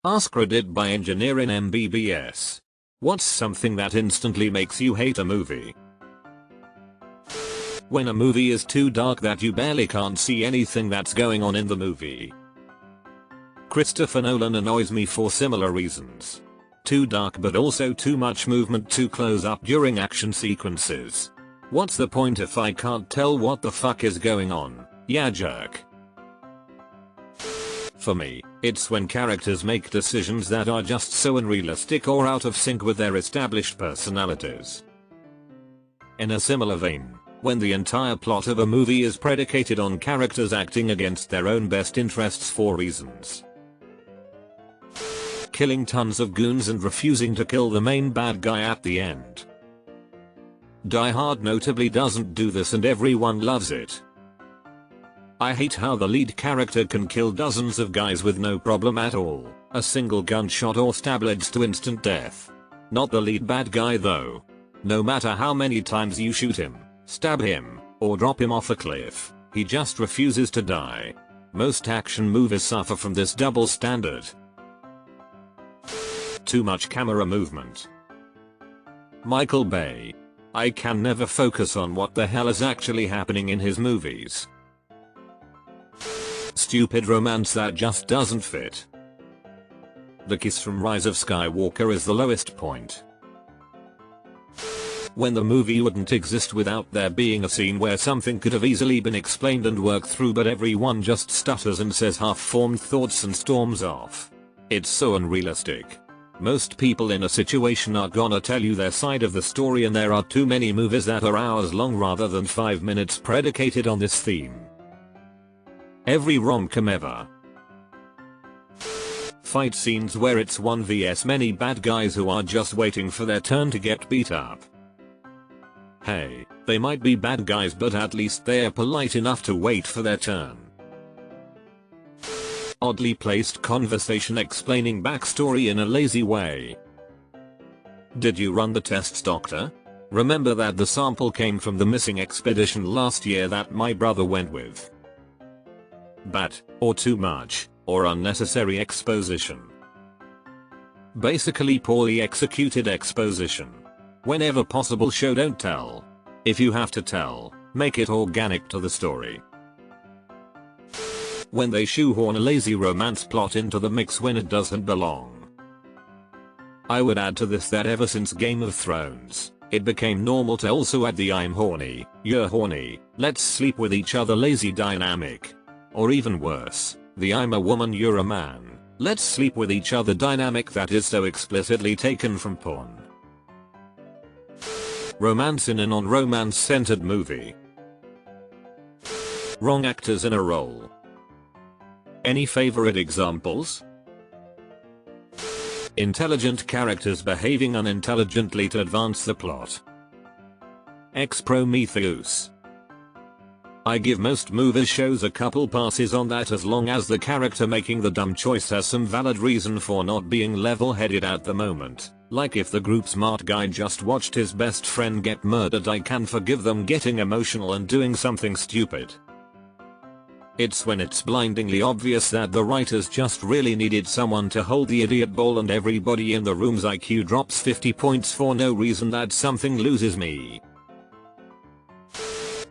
AskReddit by Engineering MBBS. What's something that instantly makes you hate a movie? When a movie is too dark that you barely can't see anything that's going on in the movie. Christopher Nolan annoys me for similar reasons. Too dark but also too much movement too close up during action sequences. What's the point if I can't tell what the fuck is going on? Yeah, jerk. For me, it's when characters make decisions that are just so unrealistic or out of sync with their established personalities. In a similar vein, when the entire plot of a movie is predicated on characters acting against their own best interests for reasons. Killing tons of goons and refusing to kill the main bad guy at the end. Die Hard notably doesn't do this and everyone loves it. I hate how the lead character can kill dozens of guys with no problem at all, a single gunshot or stab leads to instant death. Not the lead bad guy though. No matter how many times you shoot him, stab him, or drop him off a cliff, he just refuses to die. Most action movies suffer from this double standard. Too much camera movement. Michael Bay. I can never focus on what the hell is actually happening in his movies. Stupid romance that just doesn't fit. The kiss from Rise of Skywalker is the lowest point. When the movie wouldn't exist without there being a scene where something could have easily been explained and worked through but everyone just stutters and says half-formed thoughts and storms off. It's so unrealistic. Most people in a situation are gonna tell you their side of the story and there are too many movies that are hours long rather than 5 minutes predicated on this theme. Every rom-com ever. Fight scenes where it's 1 vs many bad guys who are just waiting for their turn to get beat up. Hey, they might be bad guys but at least they're polite enough to wait for their turn. Oddly placed conversation explaining backstory in a lazy way. Did you run the tests, doctor? Remember that the sample came from the missing expedition last year that my brother went with. Bad, or too much, or unnecessary exposition. Basically poorly executed exposition. Whenever possible show don't tell. If you have to tell, make it organic to the story. When they shoehorn a lazy romance plot into the mix when it doesn't belong. I would add to this that ever since Game of Thrones, it became normal to also add the I'm horny, you're horny, let's sleep with each other lazy dynamic. Or even worse, the I'm a woman you're a man, let's sleep with each other dynamic that is so explicitly taken from porn. Romance in a non-romance centered movie. Wrong actors in a role. Any favorite examples? Intelligent characters behaving unintelligently to advance the plot. Prometheus. I give most movies shows a couple passes on that as long as the character making the dumb choice has some valid reason for not being level-headed at the moment. Like if the group smart guy just watched his best friend get murdered, I can forgive them getting emotional and doing something stupid. It's when it's blindingly obvious that the writers just really needed someone to hold the idiot ball and everybody in the room's IQ drops 50 points for no reason that something loses me.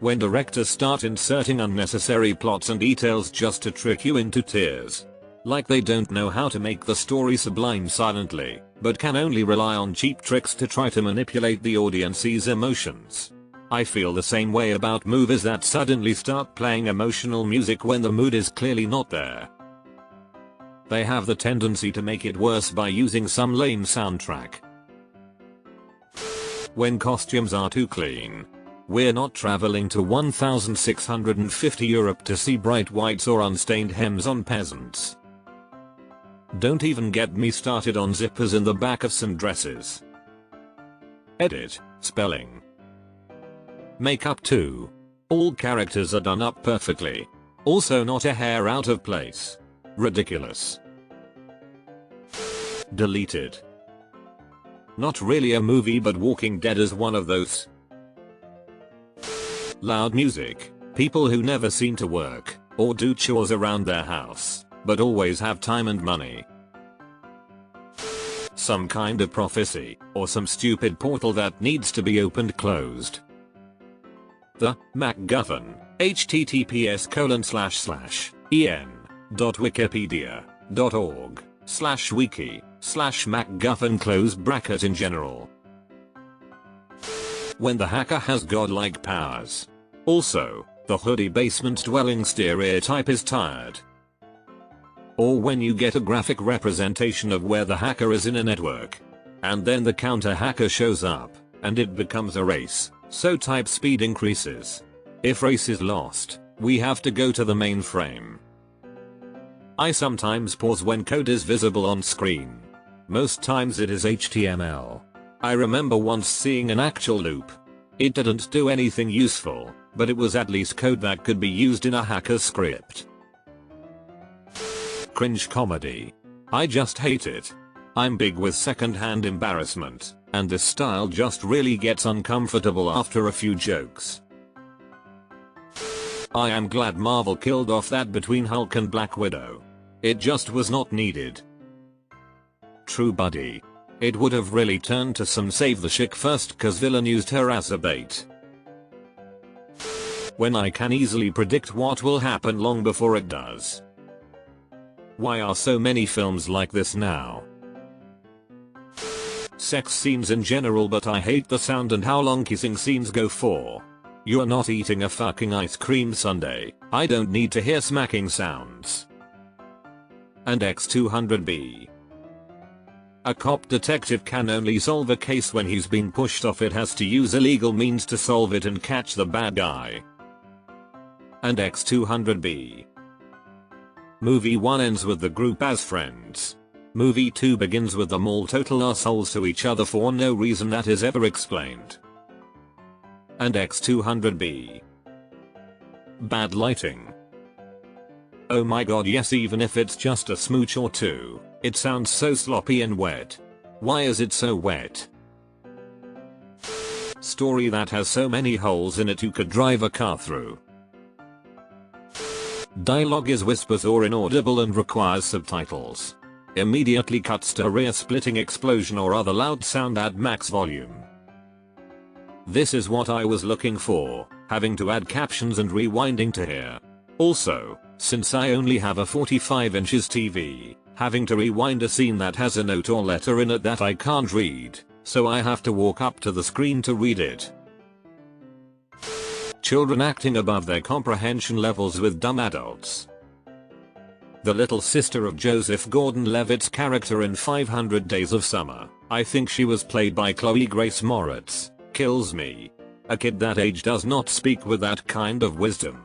When directors start inserting unnecessary plots and details just to trick you into tears. Like they don't know how to make the story sublime silently, but can only rely on cheap tricks to try to manipulate the audience's emotions. I feel the same way about movies that suddenly start playing emotional music when the mood is clearly not there. They have the tendency to make it worse by using some lame soundtrack. When costumes are too clean. We're not traveling to 1650 Europe to see bright whites or unstained hems on peasants. Don't even get me started on zippers in the back of some dresses. Edit, spelling. Makeup too. All characters are done up perfectly. Also not a hair out of place. Ridiculous. Deleted. Not really a movie but Walking Dead is one of those. Loud music. People who never seem to work or do chores around their house, but always have time and money. Some kind of prophecy, or some stupid portal that needs to be opened closed. The MacGuffin, https://en.wikipedia.org/wiki/MacGuffin close bracket in general. When the hacker has godlike powers. Also, the hoodie basement dwelling stereotype is tired. Or when you get a graphic representation of where the hacker is in a network. And then the counter hacker shows up, and it becomes a race, so type speed increases. If race is lost, we have to go to the mainframe. I sometimes pause when code is visible on screen. Most times it is HTML. I remember once seeing an actual loop. It didn't do anything useful, but it was at least code that could be used in a hacker's script. Cringe comedy. I just hate it. I'm big with second-hand embarrassment, and this style just really gets uncomfortable after a few jokes. I am glad Marvel killed off that between Hulk and Black Widow. It just was not needed. True buddy. It would have really turned to some save the chick first cause villain used her as a bait. When I can easily predict what will happen long before it does. Why are so many films like this now? Sex scenes in general, but I hate the sound and how long kissing scenes go for. You're not eating a fucking ice cream sundae. I don't need to hear smacking sounds. And X200B. A cop detective can only solve a case when he's been pushed off. It has to use illegal means to solve it and catch the bad guy. And X200B. Movie 1 ends with the group as friends. Movie 2 begins with them all total assholes to each other for no reason that is ever explained. And X200B. Bad lighting. Oh my god, yes, even if it's just a smooch or two, it sounds so sloppy and wet. Why is it so wet? Story that has so many holes in it you could drive a car through. Dialogue is whispers or inaudible and requires subtitles. Immediately cuts to a rear-splitting explosion or other loud sound at max volume. This is what I was looking for, having to add captions and rewinding to hear. Also, since I only have a 45 inches TV, having to rewind a scene that has a note or letter in it that I can't read, so I have to walk up to the screen to read it. Children acting above their comprehension levels with dumb adults. The little sister of Joseph Gordon-Levitt's character in 500 Days of Summer, I think she was played by Chloe Grace Moretz, kills me. A kid that age does not speak with that kind of wisdom.